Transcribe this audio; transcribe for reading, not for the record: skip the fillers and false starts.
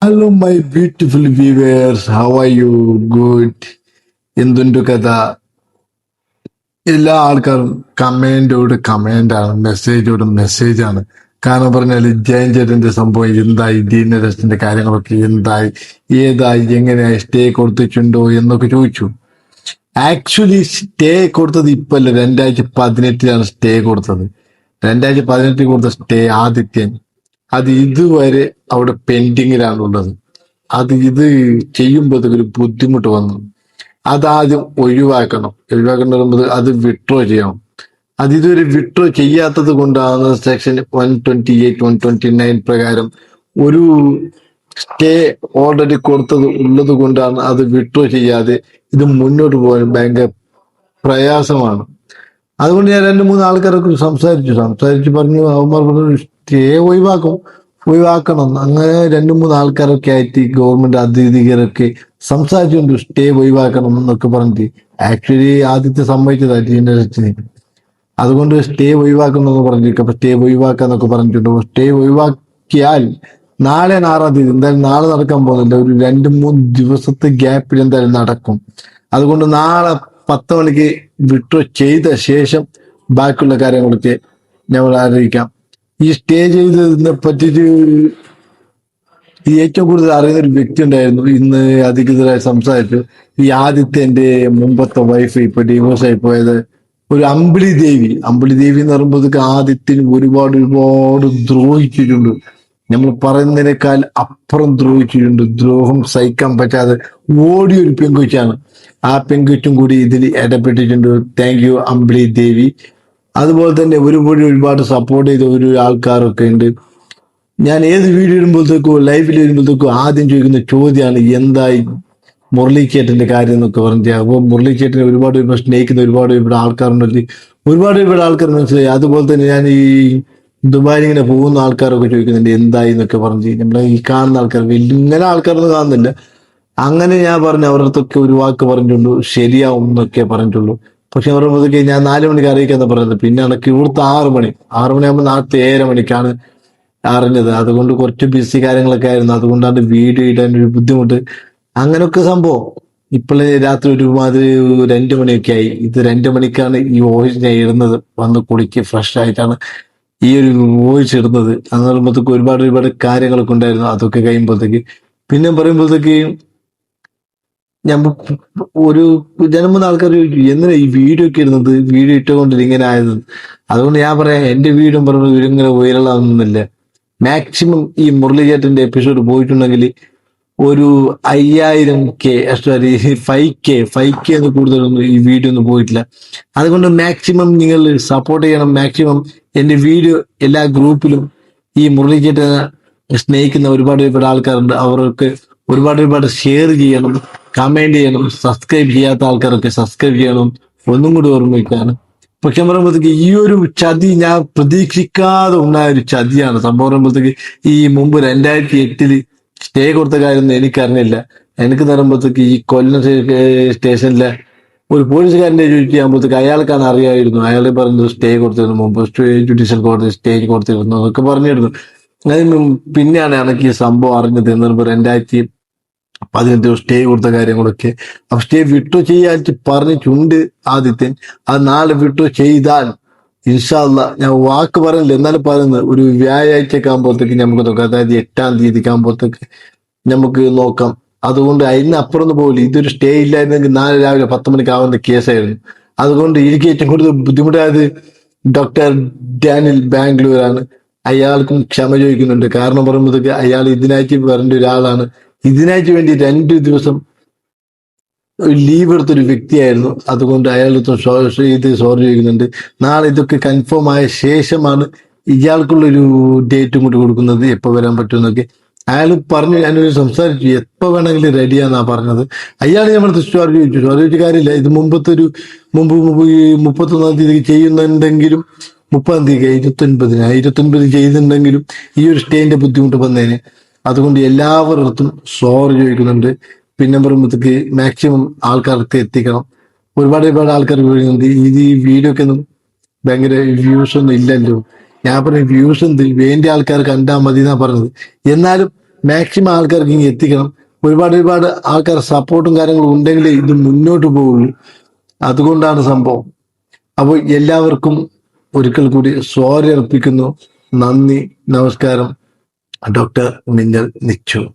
Hello, my beautiful viewers. How are you? Good. എന്തുണ്ട് കഥ? എല്ലാ ആൾക്കാരും കമന്റോട് കമന്റ് ആണ്, മെസ്സേജോട് മെസ്സേജ് ആണ്. കാരണം പറഞ്ഞാല് ജയൻ ചേട്ടന്റെ സംഭവം എന്തായി, ഡീനറസ്റ്റിന്റെ കാര്യങ്ങളൊക്കെ എന്തായി, ഏതായി, എങ്ങനെയായി, സ്റ്റേ കൊടുത്തിട്ടുണ്ടോ എന്നൊക്കെ ചോദിച്ചു. ആക്ച്വലി സ്റ്റേ കൊടുത്തത് ഇപ്പല്ല, 2018 സ്റ്റേ കൊടുത്തത്. 2018 കൊടുത്ത സ്റ്റേ ആദിത്യൻ അത് ഇതുവരെ അവിടെ പെൻഡിങ്ങിലാണുള്ളത്. ഇത് ചെയ്യുമ്പോഴത്തേക്ക് ഒരു ബുദ്ധിമുട്ട് വന്നു. അതാദ്യം ഒഴിവാക്കണം പറയുമ്പോൾ അത് വിഡ്രോ ചെയ്യണം. ഇതുവരെ വിഡ്രോ ചെയ്യാത്തത് കൊണ്ടാണ് സെക്ഷൻ 128 129 പ്രകാരം ഒരു സ്റ്റേ ഓൾറെഡി കൊടുത്തത് ഉള്ളത് കൊണ്ടാണ് അത് വിഡ്രോ ചെയ്യാതെ ഇത് മുന്നോട്ട് പോകാൻ ഭയങ്കര പ്രയാസമാണ്. അതുകൊണ്ട് ഞാൻ 2-3 ആൾക്കാരൊക്കെ സംസാരിച്ചു പറഞ്ഞു, അവന്മാർ പറഞ്ഞു സ്റ്റേ ഒഴിവാക്കണം. അങ്ങനെ 2-3 ആൾക്കാരൊക്കെ ആയിട്ട് ഗവൺമെന്റ് അധികൃതരൊക്കെ സംസാരിച്ചുകൊണ്ട് സ്റ്റേ ഒഴിവാക്കണം എന്നൊക്കെ പറഞ്ഞിട്ട് ആക്ച്വലി ആദ്യത്തെ സമ്മതിച്ചതായിട്ട് ഇതിന്റെ അതുകൊണ്ട് സ്റ്റേ ഒഴിവാക്കണമെന്ന് പറഞ്ഞിരിക്കും. അപ്പൊ സ്റ്റേ ഒഴിവാക്കാന്നൊക്കെ പറഞ്ഞിട്ടുണ്ട്. സ്റ്റേ ഒഴിവാക്കിയാൽ നാളെ 6-ാം തീയതി എന്തായാലും നാളെ നടക്കാൻ പോകുന്നില്ല, ഒരു 2-3 ദിവസത്തെ ഗ്യാപ്പിൽ എന്തായാലും നടക്കും. അതുകൊണ്ട് നാളെ 10 മണിക്ക് വിഡ്രോ ചെയ്ത ശേഷം ബാക്കിയുള്ള കാര്യങ്ങളൊക്കെ ഞങ്ങൾ അറിയിക്കാം. ഈ സ്റ്റേ ചെയ്തതിനെ പറ്റിയിട്ട് ഈ ഏറ്റവും കൂടുതൽ അറിയുന്ന ഒരു വ്യക്തി ഉണ്ടായിരുന്നു, ഇന്ന് അധികൃതരായി സംസാരിച്ചു. ഈ ആദിത്യന്റെ മുമ്പത്തെ വൈഫ് ഇപ്പൊ ഡിവോഴ്സ് ആയി പോയത് ഒരു അമ്പിളി ദേവി എന്ന് പറയുമ്പോഴത്തേക്ക് ആദിത്യന് ഒരുപാട് ദ്രോഹിച്ചിട്ടുണ്ട്. നമ്മൾ പറയുന്നതിനേക്കാൾ അപ്പുറം ദ്രോഹിച്ചിട്ടുണ്ട്. ദ്രോഹം സഹിക്കാൻ പറ്റാതെ ഓടിയൊരു പെങ്കൊച്ചാണ്. ആ പെങ്കൊച്ചും കൂടി ഇതിൽ ഇടപെട്ടിട്ടുണ്ട്. താങ്ക് യു അമ്പിളി ദേവി. അതുപോലെ തന്നെ ഒരുപാട് സപ്പോർട്ട് ചെയ്ത ഒരു ആൾക്കാരൊക്കെ ഉണ്ട്. ഞാൻ ഏത് വീഡിയോ ഇടുമ്പോഴത്തേക്കോ ലൈവിൽ വരുമ്പോഴത്തേക്കോ ആദ്യം ചോദിക്കുന്ന ചോദ്യമാണ് എന്തായി മുരളിച്ചേട്ടന്റെ കാര്യം എന്നൊക്കെ പറഞ്ഞാൽ. അപ്പോൾ മുരളിച്ചേട്ടനെ ഒരുപാട് സ്നേഹിക്കുന്ന ഒരുപാട് ആൾക്കാരുണ്ട്. ഒരുപാട് ആൾക്കാർ മനസ്സിലായി. അതുപോലെ തന്നെ ഞാൻ ഈ ദുബായിൽ ഇങ്ങനെ പോകുന്ന ആൾക്കാരൊക്കെ ചോദിക്കുന്നുണ്ട് എന്തായി എന്നൊക്കെ പറഞ്ഞ്. നമ്മളെ ഈ കാണുന്ന ആൾക്കാർ ഇങ്ങനെ ആൾക്കാരൊന്നും കാണുന്നില്ല. അങ്ങനെ ഞാൻ പറഞ്ഞു അവരടുത്തൊക്കെ ഒരു വാക്ക് പറഞ്ഞിട്ടുള്ളൂ, ശരിയാവും എന്നൊക്കെ പറഞ്ഞിട്ടുള്ളൂ. പക്ഷെ പറയുമ്പോഴത്തേക്ക് ഞാൻ 4 മണിക്ക് അറിയിക്കാന്ന് പറയുന്നത്. പിന്നെ എനിക്ക് ഇവിടുത്തെ 6 മണിയാകുമ്പോൾ നാളത്തെ 7 മണിക്കാണ് അറിഞ്ഞത്. അതുകൊണ്ട് കുറച്ച് ബിസി കാര്യങ്ങളൊക്കെ ആയിരുന്നു. അതുകൊണ്ടാണ് വീഡിയോ ഇടാൻ ഒരു ബുദ്ധിമുട്ട്. അങ്ങനെയൊക്കെ സംഭവം. ഇപ്പോഴേ രാത്രി ഒരുമാതിരി 2 മണിയൊക്കെ ആയി. ഇത് 2 മണിക്കാണ് ഈ വോയിസ് ഞാൻ ഇടുന്നത്. വന്ന് കുളിക്ക് ഫ്രഷ് ആയിട്ടാണ് ഈ ഒരു വോയിസ് ഇടുന്നത്. എന്ന് പറയുമ്പോഴത്തേക്ക് ഒരുപാട് കാര്യങ്ങളൊക്കെ ഉണ്ടായിരുന്നു. അതൊക്കെ കഴിയുമ്പോഴത്തേക്ക് പിന്നെ പറയുമ്പോഴത്തേക്ക് ഞാൻ ഒരു 2-3 ആൾക്കാർ ചോദിച്ചു എന്തിനാ ഈ വീഡിയോ ഒക്കെ ഇടുന്നത്, വീഡിയോ ഇട്ടുകൊണ്ടില്ല ഇങ്ങനെ ആയത്. അതുകൊണ്ട് ഞാൻ പറയാം, എന്റെ വീഡിയോ പറയുമ്പോൾ ഇവരിങ്ങനെ വൈറലാവുന്നില്ല. മാക്സിമം ഈ മുരളിചേട്ടന്റെ എപ്പിസോഡ് പോയിട്ടുണ്ടെങ്കിൽ ഒരു 5000K, സോറി 5K എന്ന് കൂടുതലൊന്നും ഈ വീഡിയോ ഒന്നും പോയിട്ടില്ല. അതുകൊണ്ട് മാക്സിമം നിങ്ങൾ സപ്പോർട്ട് ചെയ്യണം. മാക്സിമം എന്റെ വീഡിയോ എല്ലാ ഗ്രൂപ്പിലും ഈ മുരളിചേട്ടനെ സ്നേഹിക്കുന്ന ഒരുപാട് ആൾക്കാരുണ്ട്. അവർക്ക് ഒരുപാട് ഷെയർ ചെയ്യണം, കമന്റ് ചെയ്യണം. സബ്സ്ക്രൈബ് ചെയ്യാത്ത ആൾക്കാരൊക്കെ സബ്സ്ക്രൈബ് ചെയ്യണം. ഒന്നും കൂടി ഓർമ്മിക്കാണ്. പക്ഷെ പറയുമ്പോഴത്തേക്ക് ഈ ഒരു ചതി ഞാൻ പ്രതീക്ഷിക്കാതെ ഉണ്ടായ ഒരു ചതിയാണ്. സംഭവം പറയുമ്പോഴത്തേക്ക് ഈ മുമ്പ് 2008 സ്റ്റേ കൊടുത്ത കാര്യമൊന്നും എനിക്കറിഞ്ഞില്ല. എനിക്ക് പറയുമ്പോഴത്തേക്ക് ഈ കൊല്ലം സ്റ്റേഷനിലെ ഒരു പോലീസുകാരൻ്റെ ചോദിക്കുമ്പോഴത്തേക്ക് അയാൾക്കാണ് അറിയായിരുന്നു. അയാൾ പറയുന്നത് സ്റ്റേ കൊടുത്തിരുന്നു, മുമ്പ് ജുഡീഷ്യൽ കോടതി സ്റ്റേ കൊടുത്തിരുന്നു എന്നൊക്കെ പറഞ്ഞിരുന്നു. അതിന് പിന്നെയാണ് എനിക്ക് ഈ സംഭവം അറിഞ്ഞത്. എന്ന് പറയുമ്പോൾ 2015 സ്റ്റേ കൊടുത്ത കാര്യങ്ങളൊക്കെ. അപ്പൊ സ്റ്റേ വിട്ടു ചെയ്യാൻ പറഞ്ഞിട്ടുണ്ട് ആദിത്യൻ. അത് നാളെ വിട്ടു ചെയ്താൽ ഇൻഷാ അല്ലാ, ഞാൻ വാക്ക് പറയുന്നില്ല എന്നാലും പറയുന്നത്, ഒരു വ്യാഴാഴ്ചയൊക്കെ ആകുമ്പോഴത്തേക്ക് നമുക്ക് നോക്കാം. അതായത് 8-ാം തീയതിക്ക് ആകുമ്പോഴത്തേക്ക് നമുക്ക് നോക്കാം. അതുകൊണ്ട് അതിനപ്പുറം ഒന്നും പോകില്ല. ഇതൊരു സ്റ്റേ ഇല്ലായിരുന്നെങ്കിൽ നാളെ രാവിലെ 10 മണിക്കാവുന്ന കേസായിരുന്നു. അതുകൊണ്ട് എനിക്ക് ഏറ്റവും കൂടുതൽ ബുദ്ധിമുട്ടായത് ഡോക്ടർ ഡാനിൽ ബാംഗ്ലൂരാണ്. അയാൾക്കും ക്ഷമ ചോദിക്കുന്നുണ്ട്. കാരണം പറയുമ്പോഴത്തേക്ക് അയാൾ ഇതിനായിട്ട് വരേണ്ട ഒരാളാണ്. ഇതിനായിട്ട് വേണ്ടി 2 ദിവസം ലീവ് എടുത്തൊരു വ്യക്തിയായിരുന്നു. അതുകൊണ്ട് അയാൾക്ക് സോറി ചോദിക്കുന്നുണ്ട്. നാളെ ഇതൊക്കെ കൺഫേം ആയ ശേഷമാണ് ഇയാൾക്കുള്ളൊരു ഡേറ്റും കൂടി കൊടുക്കുന്നത്, എപ്പോൾ വരാൻ പറ്റുമെന്നൊക്കെ. അയാൾ പറഞ്ഞു, ഞാനൊരു സംസാരിച്ചു, എപ്പോ വേണമെങ്കിലും റെഡിയാന്നാ പറഞ്ഞത്. അയാൾ നമ്മളടുത്ത് സോറി ചോദിച്ച കാര്യമില്ല. ഇത് മുമ്പ് ഈ 31-ാം തീയതി ചെയ്യുന്നുണ്ടെങ്കിലും 30-ാം തീയതി 29 ചെയ്യുന്നുണ്ടെങ്കിലും ഈ ഒരു സ്റ്റേന്റെ ബുദ്ധിമുട്ട് വന്നതിന്. അതുകൊണ്ട് എല്ലാവരുടെ സോറി ചോദിക്കുന്നുണ്ട്. പിന്നെ പറയുമ്പോഴത്തേക്ക് മാക്സിമം ആൾക്കാർക്ക് എത്തിക്കണം. ഒരുപാട് ആൾക്കാർ പറയുന്നുണ്ട് ഇത് ഈ വീഡിയോ ഒക്കെ ഒന്നും ഭയങ്കര വ്യൂസ് ഒന്നും ഇല്ലല്ലോ. ഞാൻ പറഞ്ഞ വ്യൂസ് എന്ത് വേണ്ട ആൾക്കാർ കണ്ടാൽ മതി എന്നാ പറഞ്ഞത്. എന്നാലും മാക്സിമം ആൾക്കാർക്ക് ഇനി എത്തിക്കണം. ഒരുപാട് ആൾക്കാർ സപ്പോർട്ടും കാര്യങ്ങളും ഉണ്ടെങ്കിലേ ഇത് മുന്നോട്ട് പോവുള്ളൂ. അതുകൊണ്ടാണ് സംഭവം. അപ്പോൾ എല്ലാവർക്കും ഒരിക്കൽ കൂടി സോറി അർപ്പിക്കുന്നു. നന്ദി, നമസ്കാരം. ഡോക്ടർ മിന്നൽ നിച്ചു.